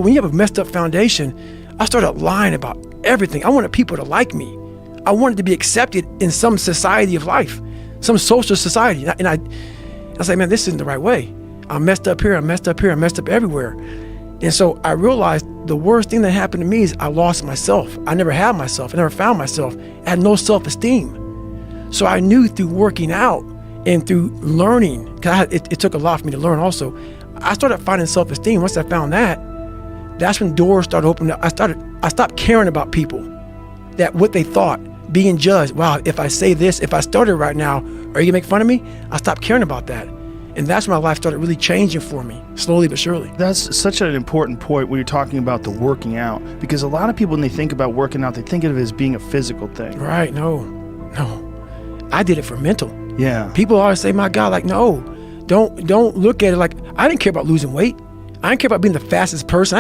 When you have a messed up foundation, I started lying about everything. I wanted people to like me. I wanted to be accepted in some society of life, some social society. And I was like, man, this isn't the right way. I'm messed up here, I'm messed up here, I'm messed up everywhere. And so I realized the worst thing that happened to me is I lost myself. I never had myself. I never found myself. I had no self-esteem. So I knew through working out and through learning, because it took a lot for me to learn also, I started finding self-esteem. Once I found that, that's when doors started opening up. I stopped caring about people, that what they thought, being judged. Wow, if I say this, if I started right now, are you gonna make fun of me? I stopped caring about that. And that's when my life started really changing for me, slowly but surely. That's such an important point when you're talking about the working out, because a lot of people, when they think about working out, they think of it as being a physical thing. Right, no. I did it for mental. Yeah. People always say, my God, like, no, don't look at it like, I didn't care about losing weight. I didn't care about being the fastest person.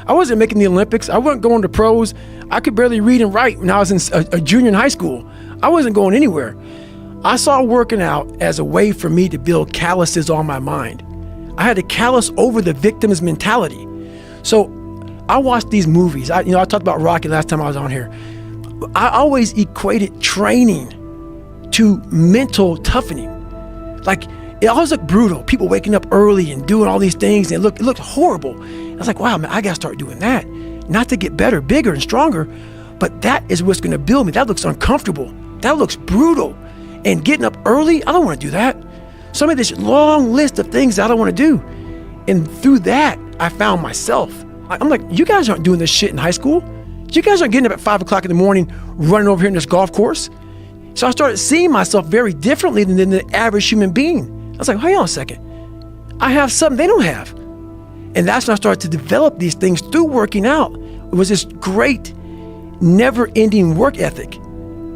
I wasn't making the Olympics. I wasn't going to pros. I could barely read and write when I was in a junior in high school. I wasn't going anywhere. I saw working out as a way for me to build calluses on my mind. I had to callous over the victim's mentality. So I watched these movies. I talked about Rocky last time I was on here. I always equated training to mental toughening. Like, it always looked brutal. People waking up early and doing all these things, and it looked horrible. I was like, wow, man, I gotta start doing that. Not to get better, bigger, and stronger, but that is what's gonna build me. That looks uncomfortable. That looks brutal. And getting up early, I don't wanna do that. So I made this long list of things that I don't wanna do. And through that, I found myself. I'm like, you guys aren't doing this shit in high school. You guys aren't getting up at 5 o'clock in the morning, running over here in this golf course. So I started seeing myself very differently than the average human being. I was like, hang on a second. I have something they don't have. And that's when I started to develop these things through working out. It was this great, never-ending work ethic.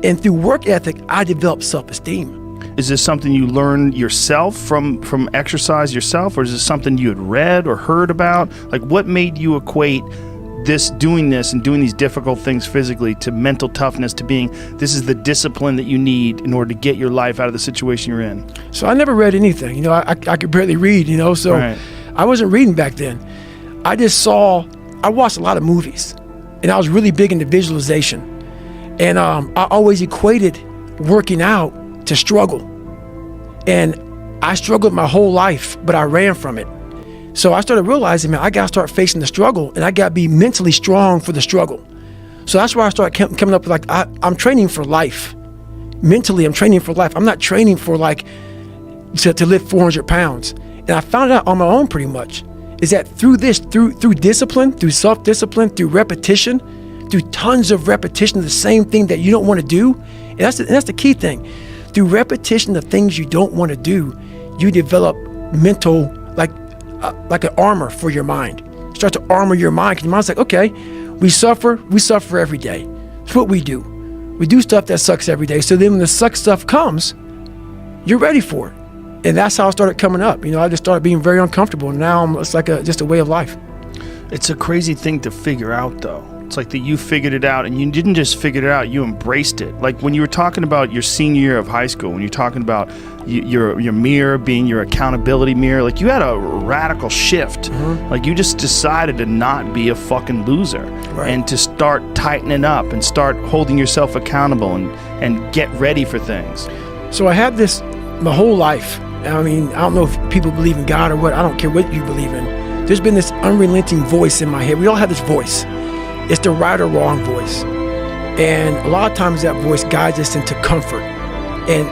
And through work ethic, I developed self-esteem. Is this something you learned yourself from exercise yourself, or is this something you had read or heard about? Like, what made you equate doing this and doing these difficult things physically to mental toughness, to being, this is the discipline that you need in order to get your life out of the situation you're in? So I never read anything. I could barely read, so right. I wasn't reading back then. I watched a lot of movies, and I was really big into visualization. And I always equated working out to struggle. And I struggled my whole life, but I ran from it. So I started realizing, man, I got to start facing the struggle, and I got to be mentally strong for the struggle. So that's why I started coming up with, I'm training for life. Mentally, I'm training for life. I'm not training for to lift 400 pounds. And I found out on my own pretty much, is that through discipline, through self-discipline, through repetition, through tons of repetition of the same thing that you don't want to do, and that's the key thing. Through repetition of things you don't want to do, you develop mental, like an armor for your mind. Start to armor your mind, because your mind's like, okay, we suffer every day. It's what we do. We do stuff that sucks every day. So then when the suck stuff comes, you're ready for it. And that's how I started coming up. I just started being very uncomfortable, and now it's like just a way of life. It's a crazy thing to figure out, though. It's like that you figured it out, and you didn't just figure it out, you embraced it. Like when you were talking about your senior year of high school, when you're talking about your mirror being your accountability mirror, like you had a radical shift. Mm-hmm. Like you just decided to not be a fucking loser, right, and to start tightening up and start holding yourself accountable and get ready for things. So I had this my whole life. I mean, I don't know if people believe in God or what. I don't care what you believe in. There's been this unrelenting voice in my head. We all have this voice. It's the right or wrong voice. And a lot of times that voice guides us into comfort. And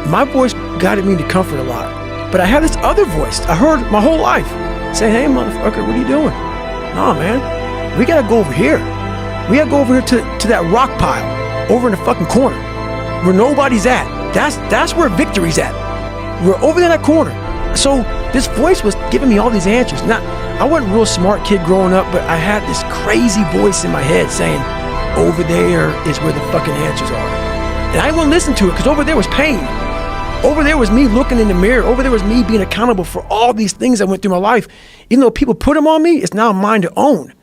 my voice guided me to comfort a lot. But I have this other voice I heard my whole life saying, hey, motherfucker, what are you doing? No, man, we gotta go over here. We gotta go over here to that rock pile over in the fucking corner where nobody's at. That's where victory's at. We're over there in that corner. So this voice was giving me all these answers. Now, I wasn't a real smart kid growing up, but I had this crazy voice in my head saying, over there is where the fucking answers are. And I wouldn't listen to it, because over there was pain. Over there was me looking in the mirror. Over there was me being accountable for all these things I went through my life. Even though people put them on me, it's now mine to own.